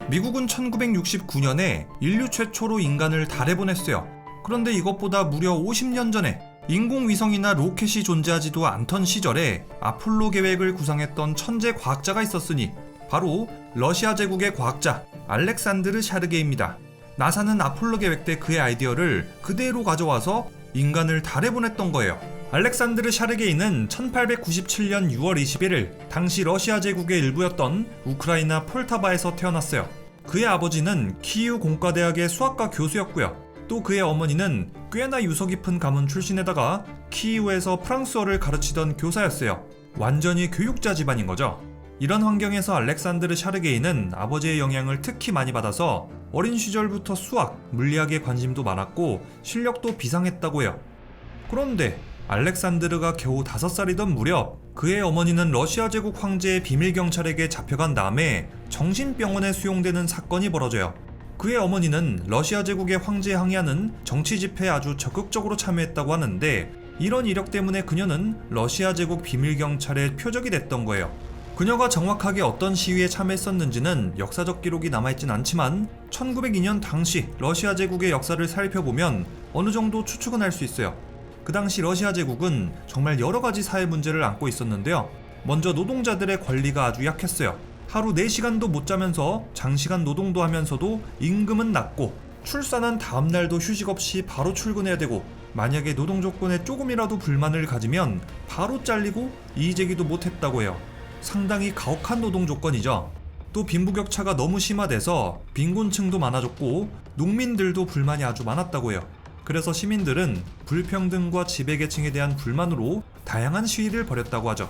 미국은 1969년에 인류 최초로 인간을 달에 보냈어요. 그런데 이것보다 무려 50년 전에 인공위성이나 로켓이 존재하지도 않던 시절에 아폴로 계획을 구상했던 천재 과학자가 있었으니 바로 러시아 제국의 과학자 알렉산드르 샤르게입니다. 나사는 아폴로 계획 때 그의 아이디어를 그대로 가져와서 인간을 달에 보냈던 거예요. 알렉산드르 샤르게이는 1897년 6월 21일 당시 러시아 제국의 일부였던 우크라이나 폴타바에서 태어났어요. 그의 아버지는 키이우 공과대학의 수학과 교수였고요. 또 그의 어머니는 꽤나 유서 깊은 가문 출신에다가 키이우에서 프랑스어를 가르치던 교사였어요. 완전히 교육자 집안인 거죠. 이런 환경에서 알렉산드르 샤르게이는 아버지의 영향을 특히 많이 받아서 어린 시절부터 수학, 물리학에 관심도 많았고 실력도 비상했다고 해요. 그런데 알렉산드르가 겨우 5살이던 무렵 그의 어머니는 러시아 제국 황제의 비밀경찰에게 잡혀간 다음에 정신병원에 수용되는 사건이 벌어져요. 그의 어머니는 러시아 제국의 황제에 항의하는 정치 집회에 아주 적극적으로 참여했다고 하는데 이런 이력 때문에 그녀는 러시아 제국 비밀경찰의 표적이 됐던 거예요. 그녀가 정확하게 어떤 시위에 참여했었는지는 역사적 기록이 남아있진 않지만 1902년 당시 러시아 제국의 역사를 살펴보면 어느 정도 추측은 할 수 있어요. 그 당시 러시아 제국은 정말 여러 가지 사회 문제를 안고 있었는데요. 먼저 노동자들의 권리가 아주 약했어요. 하루 4시간도 못 자면서 장시간 노동도 하면서도 임금은 낮고 출산한 다음날도 휴식 없이 바로 출근해야 되고 만약에 노동 조건에 조금이라도 불만을 가지면 바로 잘리고 이의제기도 못했다고 해요. 상당히 가혹한 노동 조건이죠. 또 빈부격차가 너무 심화돼서 빈곤층도 많아졌고 농민들도 불만이 아주 많았다고 해요. 그래서 시민들은 불평등과 지배계층에 대한 불만으로 다양한 시위를 벌였다고 하죠.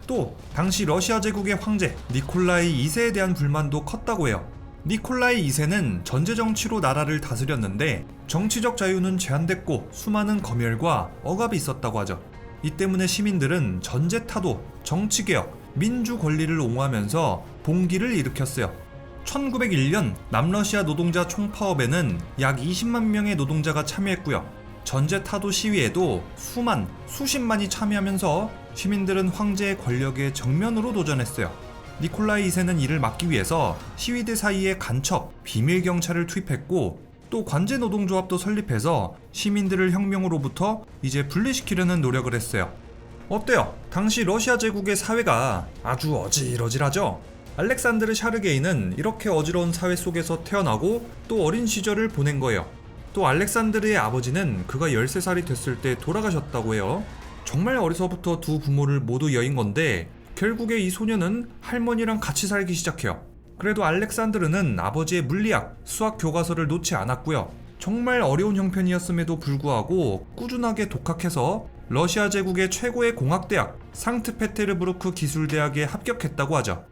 또 당시 러시아 제국의 황제 니콜라이 2세에 대한 불만도 컸다고 해요. 니콜라이 2세는 전제정치로 나라를 다스렸는데 정치적 자유는 제한됐고 수많은 검열과 억압이 있었다고 하죠. 이 때문에 시민들은 전제타도, 정치개혁, 민주 권리를 옹호하면서 봉기를 일으켰어요. 1901년 남러시아 노동자 총파업에는 약 20만 명의 노동자가 참여했고요. 전제타도 시위에도 수십만이 참여하면서 시민들은 황제의 권력에 정면으로 도전했어요. 니콜라이 2세는 이를 막기 위해서 시위대 사이에 간첩, 비밀경찰을 투입했고 또 관제노동조합도 설립해서 시민들을 혁명으로부터 이제 분리시키려는 노력을 했어요. 어때요? 당시 러시아 제국의 사회가 아주 어질어질하죠? 알렉산드르 샤르게이는 이렇게 어지러운 사회 속에서 태어나고 또 어린 시절을 보낸 거예요. 또 알렉산드르의 아버지는 그가 13살이 됐을 때 돌아가셨다고 해요. 정말 어려서부터 두 부모를 모두 여인 건데 결국에 이 소녀는 할머니랑 같이 살기 시작해요. 그래도 알렉산드르는 아버지의 물리학, 수학 교과서를 놓지 않았고요. 정말 어려운 형편이었음에도 불구하고 꾸준하게 독학해서 러시아 제국의 최고의 공학대학 상트페테르부르크 기술대학에 합격했다고 하죠.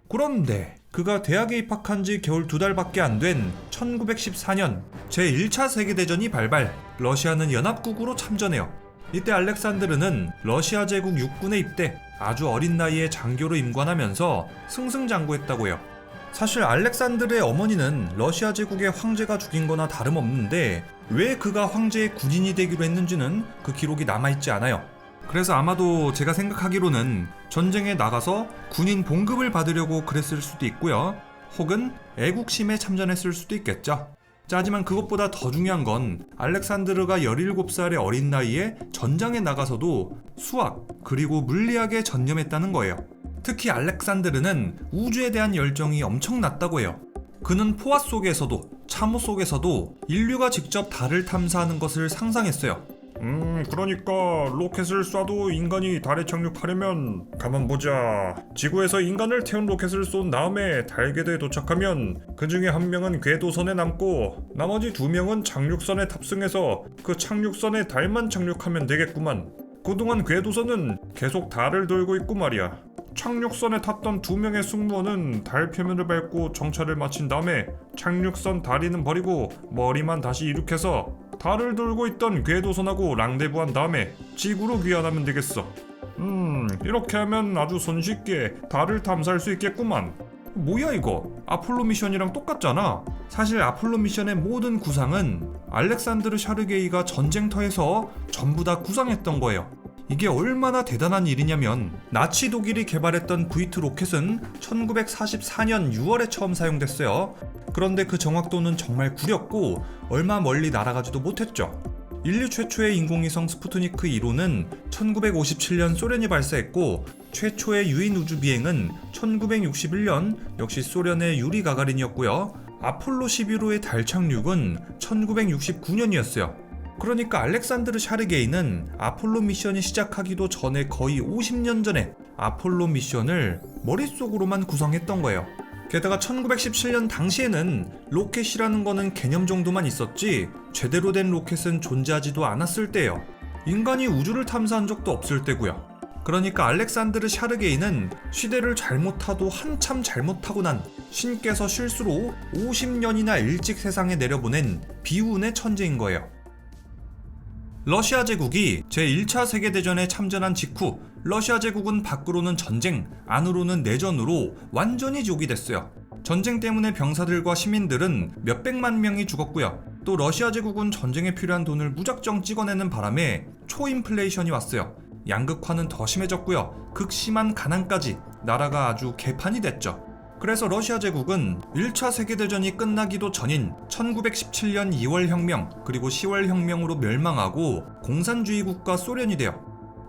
그런데 그가 대학에 입학한 지 겨울 2달밖에 안 된 1914년 제1차 세계대전이 발발, 러시아는 연합국으로 참전해요. 이때 알렉산드르는 러시아 제국 육군에 입대, 아주 어린 나이에 장교로 임관하면서 승승장구했다고 해요. 사실 알렉산드르의 어머니는 러시아 제국의 황제가 죽인 거나 다름없는데 왜 그가 황제의 군인이 되기로 했는지는 그 기록이 남아있지 않아요. 그래서 아마도 제가 생각하기로는 전쟁에 나가서 군인 봉급을 받으려고 그랬을 수도 있고요. 혹은 애국심에 참전했을 수도 있겠죠. 자, 하지만 그것보다 더 중요한 건 알렉산드르가 17살의 어린 나이에 전장에 나가서도 수학 그리고 물리학에 전념했다는 거예요. 특히 알렉산드르는 우주에 대한 열정이 엄청났다고 해요. 그는 포화 속에서도 참호 속에서도 인류가 직접 달을 탐사하는 것을 상상했어요. 그러니까 로켓을 쏴도 인간이 달에 착륙하려면 가만 보자. 지구에서 인간을 태운 로켓을 쏜 다음에 달궤도에 도착하면 그 중에 한 명은 궤도선에 남고 나머지 2명은 착륙선에 탑승해서 그 착륙선에 달만 착륙하면 되겠구만. 그동안 궤도선은 계속 달을 돌고 있고 말이야. 착륙선에 탔던 2명의 승무원은 달 표면을 밟고 정찰을 마친 다음에 착륙선 다리는 버리고 머리만 다시 이륙해서 달을 돌고 있던 궤도선하고 랑데부한 다음에 지구로 귀환하면 되겠어. 이렇게 하면 아주 손쉽게 달을 탐사할 수 있겠구만. 뭐야 이거? 아폴로 미션이랑 똑같잖아. 사실 아폴로 미션의 모든 구상은 알렉산드르 샤르게이가 전쟁터에서 전부 다 구상했던 거예요. 이게 얼마나 대단한 일이냐면 나치 독일이 개발했던 V2 로켓은 1944년 6월에 처음 사용됐어요. 그런데 그 정확도는 정말 구렸고 얼마 멀리 날아가지도 못했죠. 인류 최초의 인공위성 스푸트니크 1호는 1957년 소련이 발사했고 최초의 유인 우주 비행은 1961년 역시 소련의 유리 가가린이었고요. 아폴로 11호의 달 착륙은 1969년이었어요. 그러니까 알렉산드르 샤르게이는 아폴로 미션이 시작하기도 전에 거의 50년 전에 아폴로 미션을 머릿속으로만 구성했던 거예요. 게다가 1917년 당시에는 로켓이라는 거는 개념 정도만 있었지 제대로 된 로켓은 존재하지도 않았을 때예요. 인간이 우주를 탐사한 적도 없을 때고요. 그러니까 알렉산드르 샤르게이는 시대를 잘못 타도 한참 잘못 타고 난 신께서 실수로 50년이나 일찍 세상에 내려보낸 비운의 천재인 거예요. 러시아 제국이 제1차 세계대전에 참전한 직후 러시아 제국은 밖으로는 전쟁, 안으로는 내전으로 완전히 지옥이 됐어요. 전쟁 때문에 병사들과 시민들은 몇백만 명이 죽었고요. 또 러시아 제국은 전쟁에 필요한 돈을 무작정 찍어내는 바람에 초인플레이션이 왔어요. 양극화는 더 심해졌고요. 극심한 가난까지 나라가 아주 개판이 됐죠. 그래서 러시아 제국은 1차 세계대전이 끝나기도 전인 1917년 2월 혁명 그리고 10월 혁명으로 멸망하고 공산주의 국가 소련이 돼요.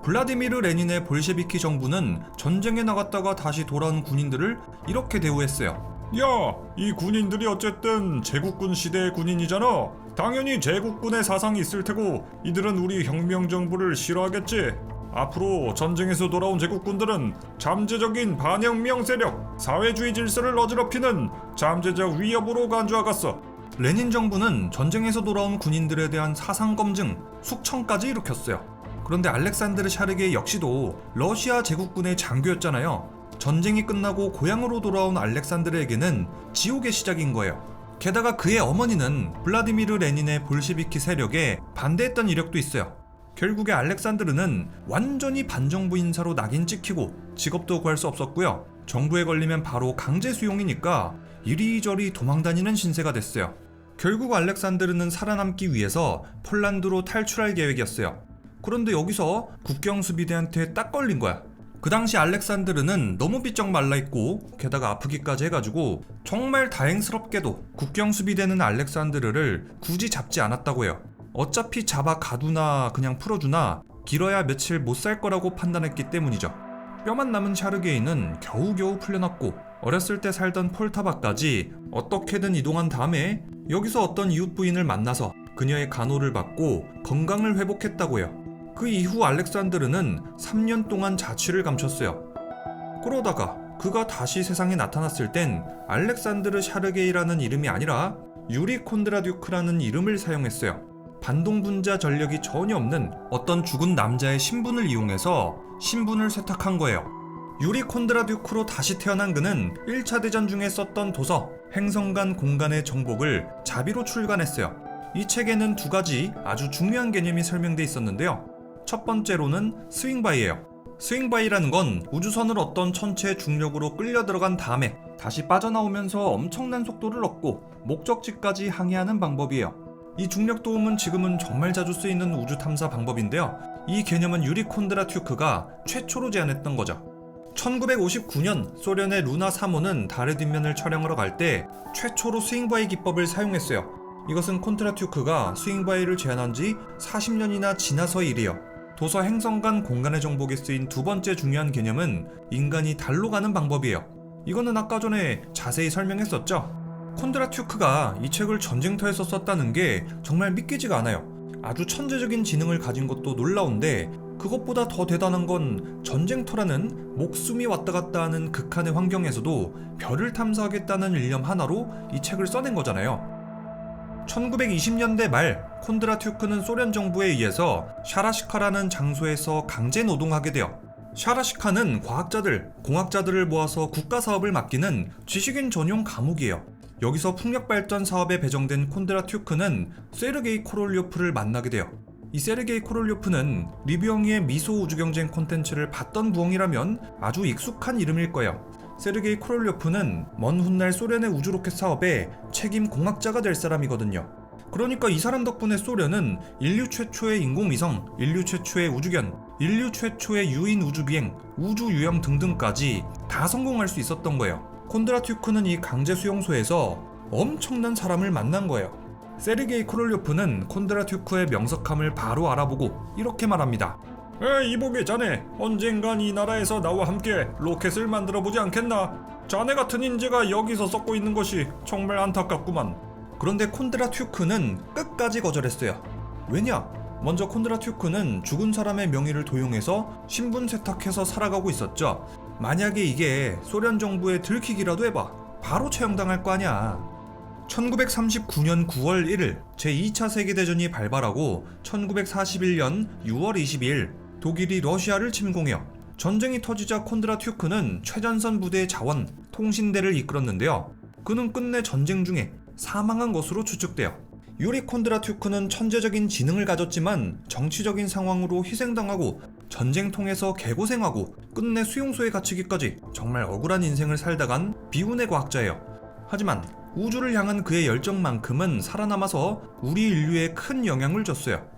블라디미르 레닌의 볼셰비키 정부는 전쟁에 나갔다가 다시 돌아온 군인들을 이렇게 대우했어요. 야, 이 군인들이 어쨌든 제국군 시대의 군인이잖아. 당연히 제국군의 사상이 있을 테고 이들은 우리 혁명 정부를 싫어하겠지. 앞으로 전쟁에서 돌아온 제국군들은 잠재적인 반혁명 세력, 사회주의 질서를 어지럽히는 잠재적 위협으로 간주하겠어. 레닌 정부는 전쟁에서 돌아온 군인들에 대한 사상 검증, 숙청까지 일으켰어요. 그런데 알렉산드르 샤르게이 역시도 러시아 제국군의 장교였잖아요. 전쟁이 끝나고 고향으로 돌아온 알렉산드르에게는 지옥의 시작인 거예요. 게다가 그의 어머니는 블라디미르 레닌의 볼셰비키 세력에 반대했던 이력도 있어요. 결국에 알렉산드르는 완전히 반정부 인사로 낙인 찍히고 직업도 구할 수 없었고요. 정부에 걸리면 바로 강제 수용이니까 이리저리 도망다니는 신세가 됐어요. 결국 알렉산드르는 살아남기 위해서 폴란드로 탈출할 계획이었어요. 그런데 여기서 국경수비대한테 딱 걸린 거야. 그 당시 알렉산드르는 너무 삐쩍 말라있고 게다가 아프기까지 해가지고 정말 다행스럽게도 국경수비대는 알렉산드르를 굳이 잡지 않았다고 해요. 어차피 잡아 가두나 그냥 풀어주나 길어야 며칠 못 살 거라고 판단했기 때문이죠. 뼈만 남은 샤르게이는 겨우겨우 풀려났고 어렸을 때 살던 폴타바까지 어떻게든 이동한 다음에 여기서 어떤 이웃 부인을 만나서 그녀의 간호를 받고 건강을 회복했다고 해요. 그 이후 알렉산드르는 3년 동안 자취를 감췄어요. 그러다가 그가 다시 세상에 나타났을 땐 알렉산드르 샤르게이라는 이름이 아니라 유리 콘드라듀크라는 이름을 사용했어요. 반동분자 전력이 전혀 없는 어떤 죽은 남자의 신분을 이용해서 신분을 세탁한 거예요. 유리 콘드라듀크로 다시 태어난 그는 1차 대전 중에 썼던 도서 행성 간 공간의 정복을 자비로 출간했어요. 이 책에는 두 가지 아주 중요한 개념이 설명돼 있었는데요. 첫 번째로는 스윙바이예요. 스윙바이라는 건 우주선을 어떤 천체의 중력으로 끌려 들어간 다음에 다시 빠져나오면서 엄청난 속도를 얻고 목적지까지 항해하는 방법이에요. 이 중력 도움은 지금은 정말 자주 쓰이는 우주 탐사 방법인데요. 이 개념은 유리 콘드라튜크가 최초로 제안했던 거죠. 1959년 소련의 루나 3호는 달의 뒷면을 촬영하러 갈 때 최초로 스윙바이 기법을 사용했어요. 이것은 콘드라튜크가 스윙바이를 제안한 지 40년이나 지나서의 일이에요. 도서 행성 간 공간의 정복에 쓰인 두 번째 중요한 개념은 인간이 달로 가는 방법이에요. 이거는 아까 전에 자세히 설명했었죠. 콘드라튜크가 이 책을 전쟁터에서 썼다는 게 정말 믿기지가 않아요. 아주 천재적인 지능을 가진 것도 놀라운데 그것보다 더 대단한 건 전쟁터라는 목숨이 왔다 갔다 하는 극한의 환경에서도 별을 탐사하겠다는 일념 하나로 이 책을 써낸 거잖아요. 1920년대 말 콘드라튜크는 소련 정부에 의해서 샤라시카라는 장소에서 강제 노동하게 돼요. 샤라시카는 과학자들, 공학자들을 모아서 국가 사업을 맡기는 지식인 전용 감옥이에요. 여기서 풍력발전 사업에 배정된 콘드라튜크는 세르게이 코롤료프를 만나게 돼요. 이 세르게이 코롤료프는 리뷰엉이의 미소 우주경쟁 콘텐츠를 봤던 부엉이라면 아주 익숙한 이름일 거예요. 세르게이 코롤료프는 먼 훗날 소련의 우주로켓 사업에 책임 공학자가 될 사람이거든요. 그러니까 이 사람 덕분에 소련은 인류 최초의 인공위성, 인류 최초의 우주견, 인류 최초의 유인 우주비행, 우주 유영 등등까지 다 성공할 수 있었던 거예요. 콘드라튜크는 이 강제 수용소에서 엄청난 사람을 만난 거예요. 세르게이 코롤료프는 콘드라튜크의 명석함을 바로 알아보고 이렇게 말합니다. 이보게 자네, 언젠간 이 나라에서 나와 함께 로켓을 만들어보지 않겠나? 자네 같은 인재가 여기서 썩고 있는 것이 정말 안타깝구만. 그런데 콘드라튜크는 끝까지 거절했어요. 왜냐? 먼저 콘드라튜크는 죽은 사람의 명의를 도용해서 신분 세탁해서 살아가고 있었죠. 만약에 이게 소련 정부에 들키기라도 해봐, 바로 처형당할 거 아냐. 1939년 9월 1일 제2차 세계대전이 발발하고 1941년 6월 22일 독일이 러시아를 침공해요. 전쟁이 터지자 콘드라튜크는 최전선 부대의 자원, 통신대를 이끌었는데요. 그는 끝내 전쟁 중에 사망한 것으로 추측돼요. 유리 콘드라튜크는 천재적인 지능을 가졌지만 정치적인 상황으로 희생당하고 전쟁통에서 개고생하고 끝내 수용소에 갇히기까지 정말 억울한 인생을 살다간 비운의 과학자예요. 하지만 우주를 향한 그의 열정만큼은 살아남아서 우리 인류에 큰 영향을 줬어요.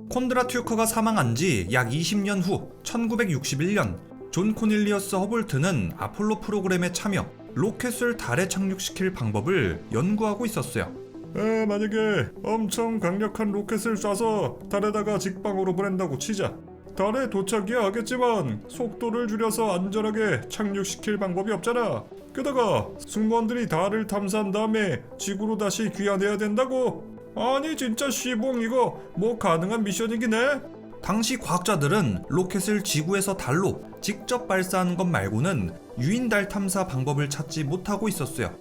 콘드라튜크가 사망한 지 약 20년 후 1961년 존 코닐리어스 허볼트는 아폴로 프로그램에 참여, 로켓을 달에 착륙시킬 방법을 연구하고 있었어요. 만약에 엄청 강력한 로켓을 쏴서 달에다가 직방으로 보낸다고 치자. 달에 도착이야 하겠지만 속도를 줄여서 안전하게 착륙시킬 방법이 없잖아. 게다가 승무원들이 달을 탐사한 다음에 지구로 다시 귀환해야 된다고? 아니 진짜 시봉 이거 뭐 가능한 미션이긴 해? 당시 과학자들은 로켓을 지구에서 달로 직접 발사하는 것 말고는 유인 달 탐사 방법을 찾지 못하고 있었어요.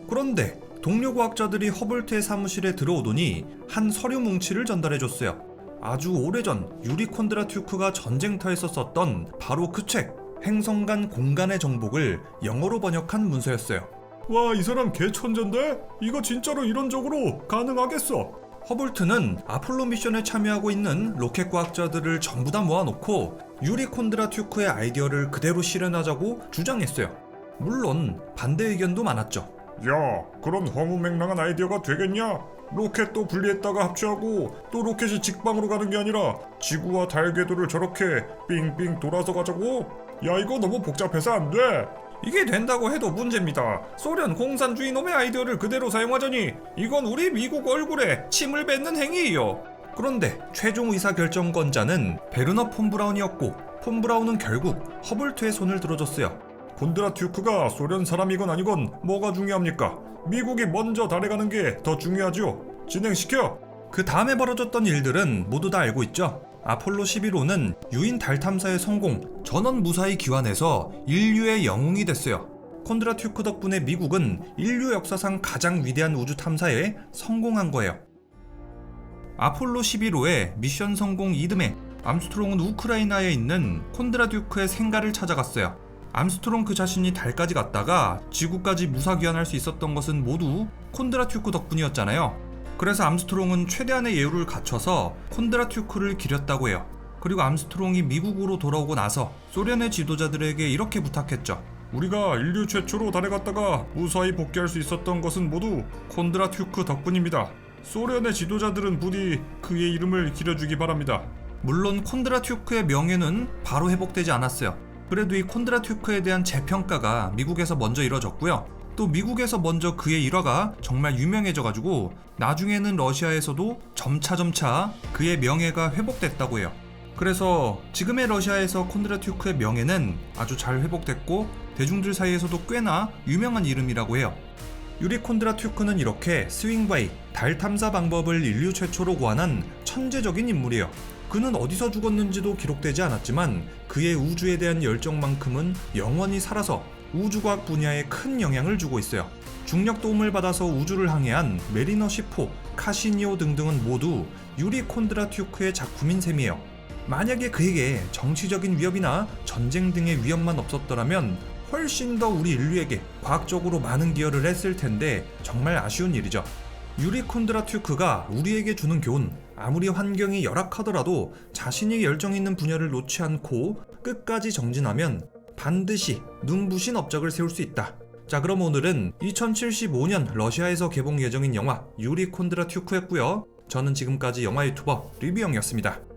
그런데 동료 과학자들이 허볼트의 사무실에 들어오더니 한 서류 뭉치를 전달해줬어요. 아주 오래전 유리 콘드라튜크가 전쟁터에서 썼던 바로 그 책, 행성 간 공간의 정복을 영어로 번역한 문서였어요. 와, 이 사람 개천재인데? 이거 진짜로 이론적으로 가능하겠어? 허볼트는 아폴로 미션에 참여하고 있는 로켓 과학자들을 전부 다 모아놓고 유리 콘드라튜크의 아이디어를 그대로 실현하자고 주장했어요. 물론 반대 의견도 많았죠. 야, 그런 허무맹랑한 아이디어가 되겠냐? 로켓도 분리했다가 합체하고 또 로켓이 직방으로 가는 게 아니라 지구와 달 궤도를 저렇게 빙빙 돌아서 가자고? 야, 이거 너무 복잡해서 안 돼. 이게 된다고 해도 문제입니다. 소련 공산주의 놈의 아이디어를 그대로 사용하자니 이건 우리 미국 얼굴에 침을 뱉는 행위예요. 그런데 최종 의사결정권자는 베르너 폰 브라운이었고, 폰 브라운은 결국 허볼트의 손을 들어줬어요. 콘드라튜크가 소련 사람이건 아니건 뭐가 중요합니까? 미국이 먼저 달에 가는 게 더 중요하죠. 진행시켜. 그 다음에 벌어졌던 일들은 모두 다 알고 있죠. 아폴로 11호는 유인 달 탐사의 성공, 전원 무사히 귀환해서 인류의 영웅이 됐어요. 콘드라튜크 덕분에 미국은 인류 역사상 가장 위대한 우주 탐사에 성공한 거예요. 아폴로 11호의 미션 성공 이듬해 암스트롱은 우크라이나에 있는 콘드라튜크의 생가를 찾아갔어요. 암스트롱 그 자신이 달까지 갔다가 지구까지 무사 귀환할 수 있었던 것은 모두 콘드라튜크 덕분이었잖아요. 그래서 암스트롱은 최대한의 예우를 갖춰서 콘드라튜크를 기렸다고 해요. 그리고 암스트롱이 미국으로 돌아오고 나서 소련의 지도자들에게 이렇게 부탁했죠. 우리가 인류 최초로 달에 갔다가 무사히 복귀할 수 있었던 것은 모두 콘드라튜크 덕분입니다. 소련의 지도자들은 부디 그의 이름을 기려주기 바랍니다. 물론 콘드라튜크의 명예는 바로 회복되지 않았어요. 그래도 이 콘드라튜크에 대한 재평가가 미국에서 먼저 이뤄졌고요. 또 미국에서 먼저 그의 일화가 정말 유명해져가지고 나중에는 러시아에서도 점차 그의 명예가 회복됐다고 해요. 그래서 지금의 러시아에서 콘드라튜크의 명예는 아주 잘 회복됐고 대중들 사이에서도 꽤나 유명한 이름이라고 해요. 유리 콘드라튜크는 이렇게 스윙바이, 달 탐사 방법을 인류 최초로 고안한 천재적인 인물이에요. 그는 어디서 죽었는지도 기록되지 않았지만 그의 우주에 대한 열정만큼은 영원히 살아서 우주과학 분야에 큰 영향을 주고 있어요. 중력 도움을 받아서 우주를 항해한 메리너 10호, 카시니오 등등은 모두 유리 콘드라튜크의 작품인 셈이에요. 만약에 그에게 정치적인 위협이나 전쟁 등의 위험만 없었더라면 훨씬 더 우리 인류에게 과학적으로 많은 기여를 했을 텐데 정말 아쉬운 일이죠. 유리 콘드라튜크가 우리에게 주는 교훈, 아무리 환경이 열악하더라도 자신이 열정 있는 분야를 놓지 않고 끝까지 정진하면 반드시 눈부신 업적을 세울 수 있다. 자, 그럼 오늘은 2075년 러시아에서 개봉 예정인 영화 유리 콘드라튜크였고요. 저는 지금까지 영화 유튜버 리뷰영이었습니다.